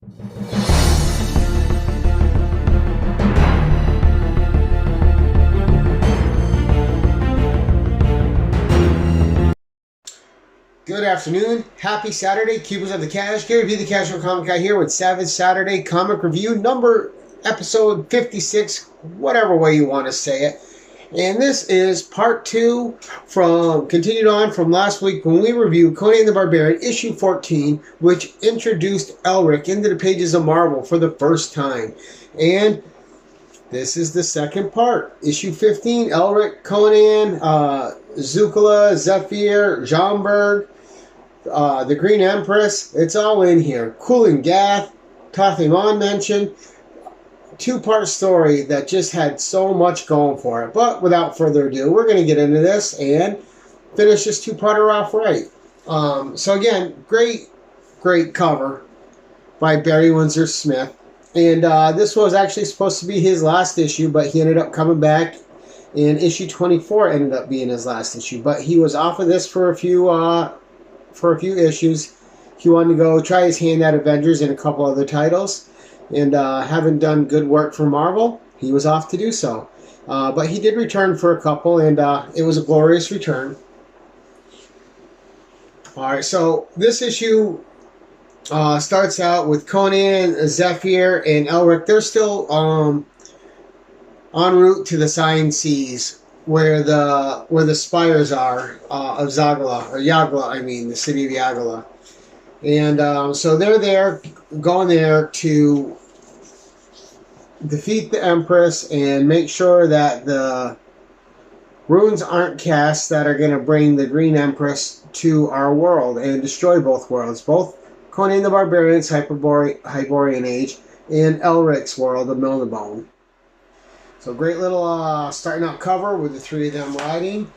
Good afternoon. Happy Saturday. Keepers of the Cash. Gary B. the Casual Comic Guy here with Savage Saturday Comic Review number episode 56, whatever way you want to say it. And this is part 2 from, continued on from last week when we reviewed Conan the Barbarian issue 14, which introduced Elric into the pages of Marvel for the first time. And this is the second part. Issue 15, Elric, Conan, Zukala, Zephyr, Jomberg, the Green Empress. It's all in here. Kulan Gath, Tathiman mentioned. Two-part story that just had so much going for it. But without further ado, we're going to get into this and finish this two-parter off right. So again, great cover by Barry Windsor Smith. And this was actually supposed to be his last issue, but he ended up coming back. And issue 24 ended up being his last issue. But he was off of this for a few issues. He wanted to go try his hand at Avengers and a couple other titles. And having done good work for Marvel, he was off to do so. But he did return for a couple, and it was a glorious return. Alright, so this issue starts out with Conan, Zephyr, and Elric. They're still en route to the Sign Seas, where the spires are of Zagala, or Yagla, I mean, the city of Yagala. And so they're there, going there to defeat the Empress and make sure that the runes aren't cast that are going to bring the Green Empress to our world and destroy both worlds, both Conan the Barbarian's Hyborian Age and Elric's world of Milnebone. So great little starting out cover with the three of them riding.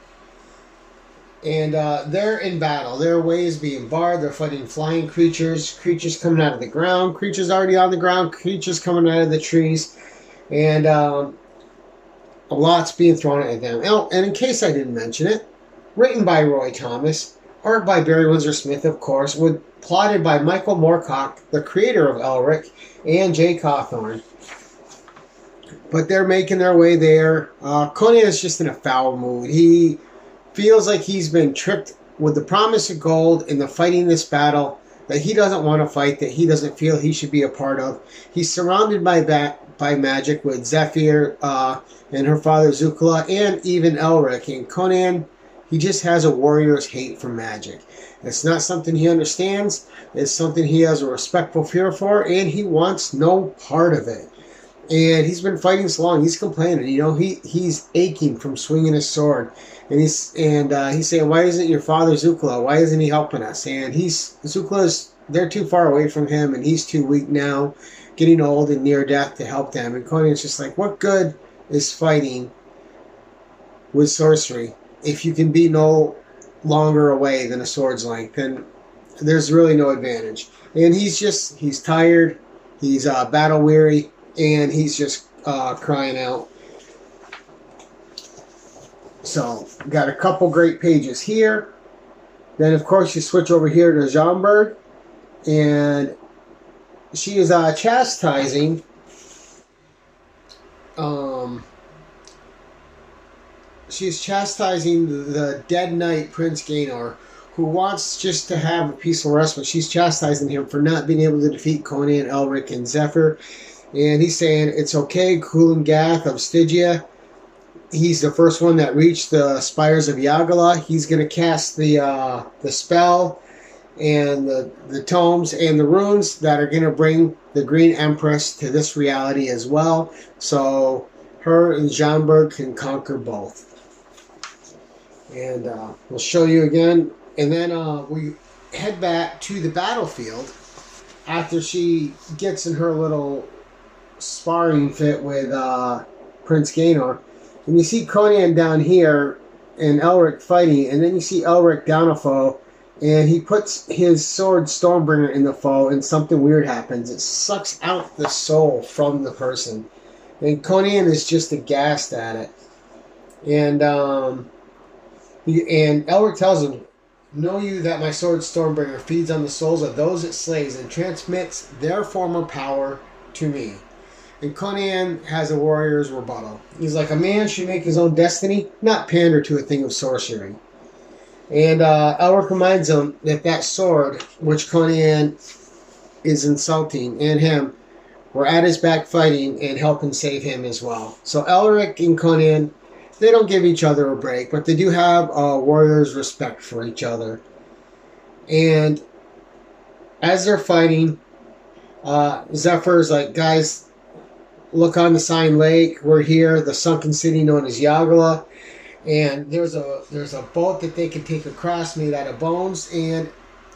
And they're in battle. Their way is being barred. They're fighting flying creatures coming out of the ground, creatures already on the ground, creatures coming out of the trees. And a lot's being thrown at them. And in case I didn't mention it, written by Roy Thomas, art by Barry Windsor Smith, of course, with plotted by Michael Moorcock, the creator of Elric, and Jay Cawthorne. But they're making their way there. Conan is just in a foul mood. He feels like he's been tricked with the promise of gold in the fighting this battle that he doesn't want to fight, that he doesn't feel he should be a part of. He's surrounded by magic with Zephyr and her father Zukala and even Elric. And Conan, he just has a warrior's hate for magic. It's not something he understands. It's something he has a respectful fear for, and he wants no part of it. And he's been fighting so long. He's complaining. You know, he's aching from swinging his sword. And he's saying, why isn't your father Zukala? Why isn't he helping us? And they're too far away from him, and he's too weak now, getting old and near death to help them. And Conan's just like, what good is fighting with sorcery if you can be no longer away than a sword's length? Then there's really no advantage. And he's tired, he's battle weary, and he's just crying out. So, got a couple great pages here. Then, of course, you switch over here to Jomberg, and she is chastising the dead knight Prince Gainor, who wants just to have a peaceful respite. She's chastising him for not being able to defeat Conan, Elric, and Zephyr. And he's saying it's okay. Kulan Gath of Stygia, he's the first one that reached the spires of Yagala. He's going to cast the spell and the tomes and the runes that are going to bring the Green Empress to this reality as well. So her and Jomberg can conquer both. And we'll show you again. And then we head back to the battlefield after she gets in her little sparring fit with Prince Gainor. And you see Conan down here and Elric fighting, and then you see Elric down a foe, and he puts his sword Stormbringer in the foe, and something weird happens. It sucks out the soul from the person. And Conan is just aghast at it. And Elric tells him, Know you that my sword Stormbringer feeds on the souls of those it slays and transmits their former power to me. And Conan has a warrior's rebuttal. He's like, a man should make his own destiny, not pander to a thing of sorcery. And Elric reminds him that that sword, which Conan is insulting, and him, were at his back fighting and helping save him as well. So Elric and Conan, they don't give each other a break, but they do have warriors' respect for each other. And as they're fighting, Zephyr's like, guys, look on the Sign Lake. We're here, the sunken city known as Yagala. And there's a boat that they can take across made out of bones. And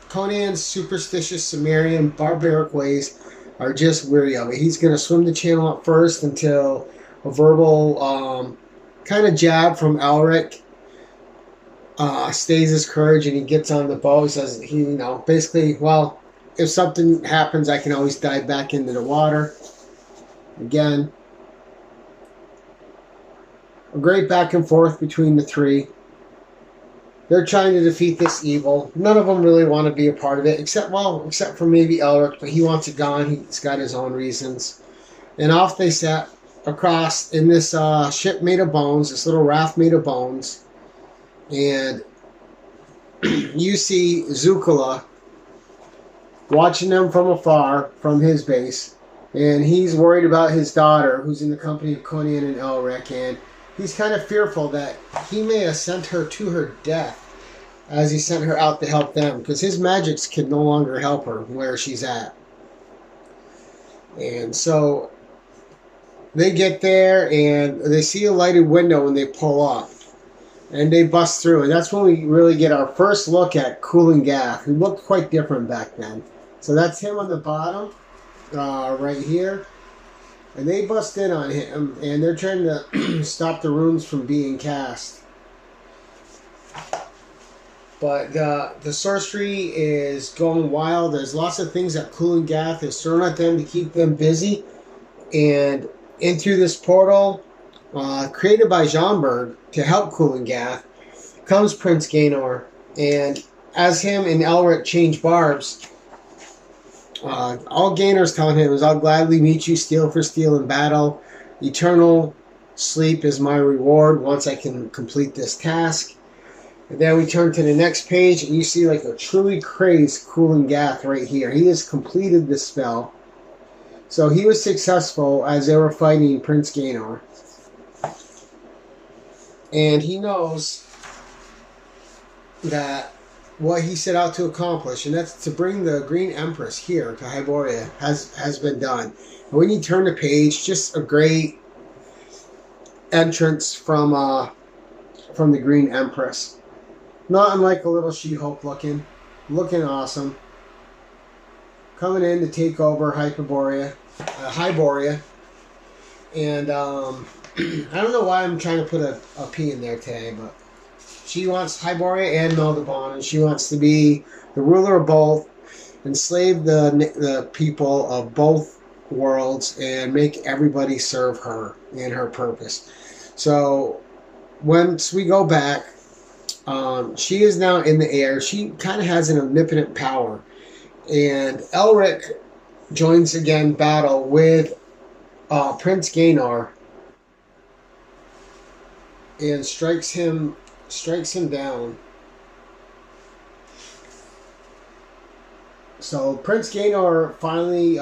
Conan's superstitious Sumerian barbaric ways are just weary of it. He's going to swim the channel up first until a verbal kind of jab from Elric stays his courage, and he gets on the boat. He says, basically, well, if something happens, I can always dive back into the water. Again, a great back and forth between the three. They're trying to defeat this evil. None of them really want to be a part of it, except for maybe Elric, but he wants it gone. He's got his own reasons. And off they set across in this ship made of bones, this little raft made of bones. And you see Zukala watching them from afar, from his base. And he's worried about his daughter, who's in the company of Conan and Elric, and he's kind of fearful that he may have sent her to her death as he sent her out to help them, because his magics can no longer help her where she's at. And so they get there, and they see a lighted window when they pull up. And they bust through, and that's when we really get our first look at Coolan Gath, who looked quite different back then. So that's him on the bottom, right here. And they bust in on him, and they're trying to stop the runes from being cast. But the sorcery is going wild. There's lots of things that Coolan Gath is throwing at them to keep them busy. And in through this portal, created by Jomberg to help Coolan Gath, comes Prince Gainor. And as him and Elric change barbs, all Gainor's telling him is, I'll gladly meet you steel for steel in battle. Eternal sleep is my reward once I can complete this task. And then we turn to the next page, and you see like a truly crazed Coolan Gath right here. He has completed the spell. So he was successful as they were fighting Prince Gainor. And he knows that what he set out to accomplish, and that's to bring the Green Empress here to Hyboria, has been done. And when you turn the page, just a great entrance from the Green Empress. Not unlike a little She-Hulk looking awesome. Coming in to take over Hyboria. And I don't know why I'm trying to put a P in there today, but she wants Hyboria and Meldaban, and she wants to be the ruler of both, enslave the people of both worlds, and make everybody serve her and her purpose. So once we go back, she is now in the air. She kind of has an omnipotent power. And Elric joins again battle with Prince Gainor and strikes him down. So Prince Gainor finally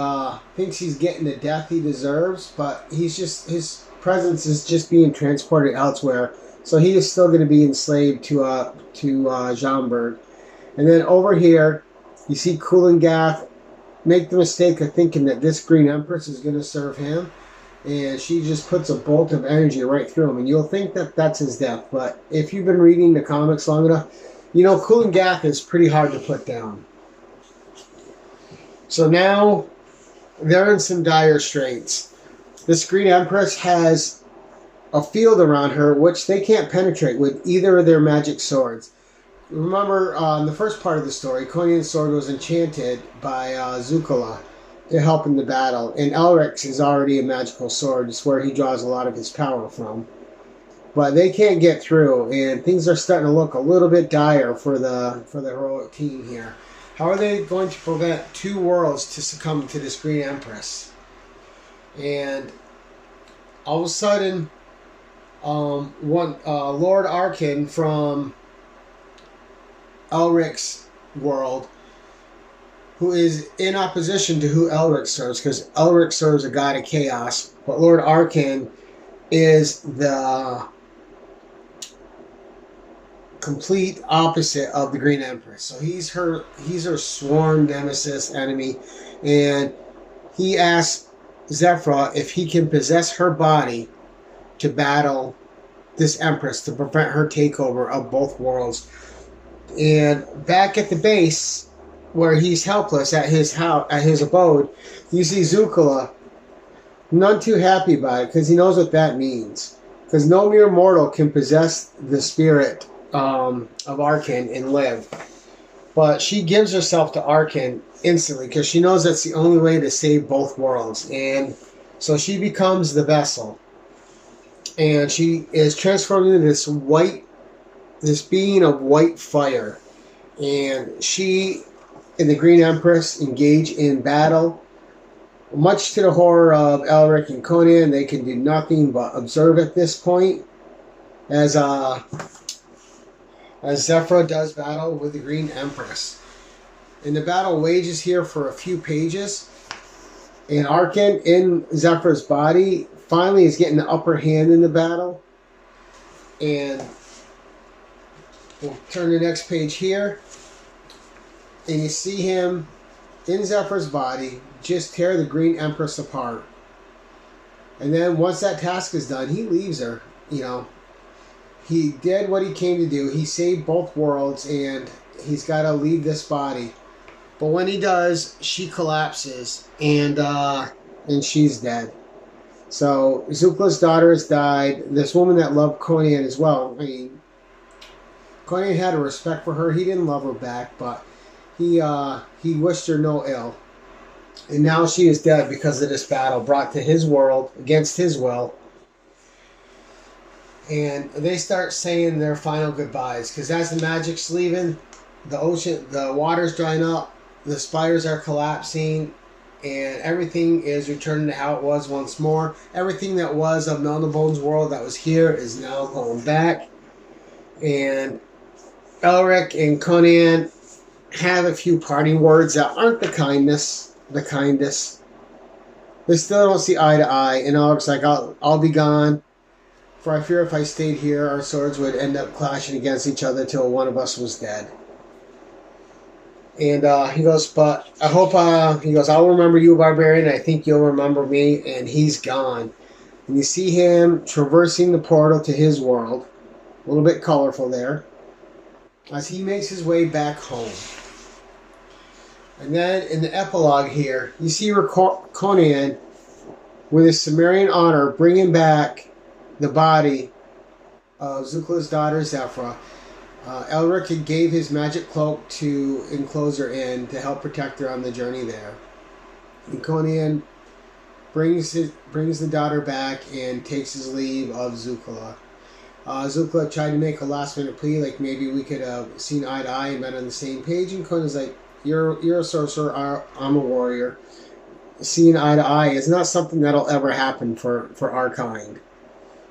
thinks he's getting the death he deserves, but his presence is just being transported elsewhere. So he is still going to be enslaved to Jomberg. And then over here, you see Coolan Gath make the mistake of thinking that this Green Empress is going to serve him. And she just puts a bolt of energy right through him. And you'll think that that's his death. But if you've been reading the comics long enough, you know Coolan Gath is pretty hard to put down. So now they're in some dire straits. This Green Empress has a field around her which they can't penetrate with either of their magic swords. Remember, in the first part of the story, Conan's sword was enchanted by Zukala to help in the battle, and Elric's is already a magical sword. It's where he draws a lot of his power from. but they can't get through, and things are starting to look a little bit dire for the heroic team here. How are they going to prevent 2 worlds to succumb to this Green Empress? And all of a sudden, Lord Arkan from Elric's world, who is in opposition to who Elric serves, because Elric serves a god of chaos, but Lord Arkan is the complete opposite of the Green Empress. So he's her sworn nemesis, enemy, and he asks Zephyra if he can possess her body to battle this Empress, to prevent her takeover of both worlds. And back at the base, where he's helpless at his house, at his abode, you see Zukala, none too happy about it, because he knows what that means. Because no mere mortal can possess the spirit of Arkan and live. But she gives herself to Arkan instantly, because she knows that's the only way to save both worlds. And so she becomes the vessel. And she is transformed into this being of white fire. And she and the Green Empress engage in battle. Much to the horror of Elric and Conan, they can do nothing but observe at this point. As Zephyra does battle with the Green Empress. And the battle wages here for a few pages. And Arkan, in Zephyra's body, finally is getting the upper hand in the battle. And we'll turn to the next page here. And you see him in Zephyra's body just tear the Green Empress apart. And then once that task is done, he leaves her. You know, he did what he came to do. He saved both worlds, and he's got to leave this body. But when he does, she collapses, and she's dead. So Zukala's daughter has died. This woman that loved Conan as well. I mean, Conan had a respect for her. He didn't love her back, but he wished her no ill. And now she is dead because of this battle brought to his world against his will. And they start saying their final goodbyes, because as the magic's leaving, the water's drying up, the spires are collapsing, and everything is returning to how it was once more. Everything that was of Melnibone's world that was here is now going back. And Elric and Conan have a few parting words that aren't the kindest. They still don't see eye to eye, and Elric's like, I'll be gone, for I fear if I stayed here, our swords would end up clashing against each other till one of us was dead. And he goes, but I hope, he goes, I'll remember you, Barbarian, I think you'll remember me, and he's gone. And you see him traversing the portal to his world, a little bit colorful there, as he makes his way back home. And then in the epilogue here, you see Conan, with his Sumerian honor, bringing back the body of Zukala's daughter, Zephyra. Elric gave his magic cloak to enclose her in to help protect her on the journey there. And Conan brings the daughter back and takes his leave of Zukala. Zukala tried to make a last minute plea, like maybe we could have seen eye to eye and been on the same page. And Conan's like, you're a sorcerer, I'm a warrior. Seeing eye to eye is not something that'll ever happen for our kind.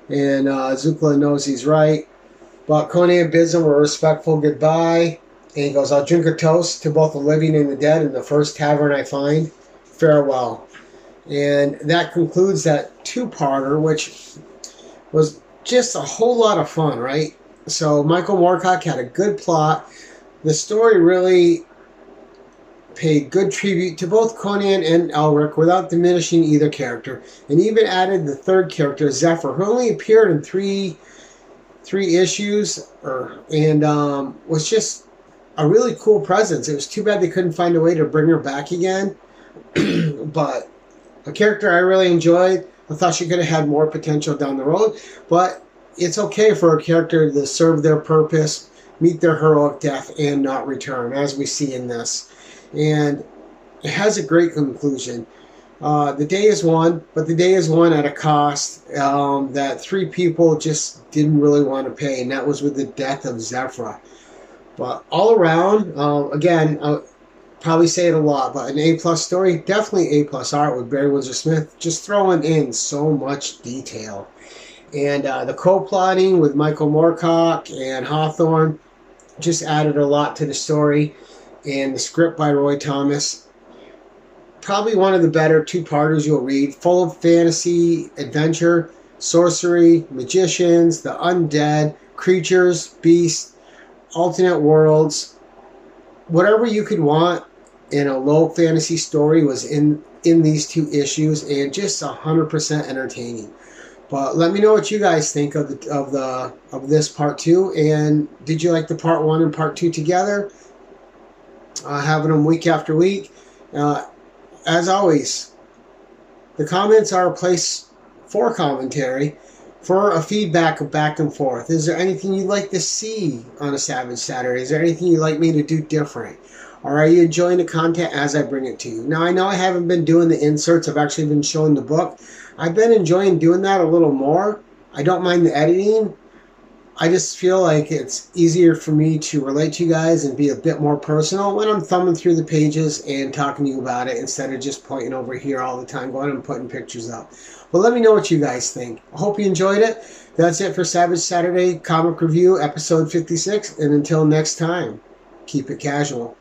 And Zukala knows he's right. But Conan bids him a respectful goodbye. And he goes, I'll drink a toast to both the living and the dead in the first tavern I find. Farewell. And that concludes that two-parter, which was just a whole lot of fun, right? So Michael Moorcock had a good plot. The story really paid good tribute to both Conan and Elric without diminishing either character, and even added the third character, Zephyr, who only appeared in three issues, and was just a really cool presence. It was too bad they couldn't find a way to bring her back again, but a character I really enjoyed. I thought she could have had more potential down the road, but it's okay for a character to serve their purpose, meet their heroic death, and not return, as we see in this. And it has a great conclusion. The day is won, but the day is won at a cost that 3 people just didn't really want to pay, and that was with the death of Zephyra. But all around, again, I'll probably say it a lot, but an A-plus story, definitely A-plus art with Barry Windsor-Smith, just throwing in so much detail. And the co-plotting with Michael Moorcock and Hawthorne just added a lot to the story. And the script by Roy Thomas, probably one of the better 2-parters you'll read, full of fantasy, adventure, sorcery, magicians, the undead, creatures, beasts, alternate worlds. Whatever you could want in a low fantasy story was in these 2 issues, and just 100% entertaining. But let me know what you guys think of this part 2, and did you like the part 1 and part 2 together? Having them week after week. As always, the comments are a place for commentary, for a feedback of back and forth. Is there anything you'd like to see on a Savage Saturday? Is there anything you'd like me to do different? Or are you enjoying the content as I bring it to you? Now, I know I haven't been doing the inserts. I've actually been showing the book. I've been enjoying doing that a little more. I don't mind the editing. I just feel like it's easier for me to relate to you guys and be a bit more personal when I'm thumbing through the pages and talking to you about it, instead of just pointing over here all the time, going and putting pictures up. But let me know what you guys think. I hope you enjoyed it. That's it for Savage Saturday Comic Review, episode 56. And until next time, keep it casual.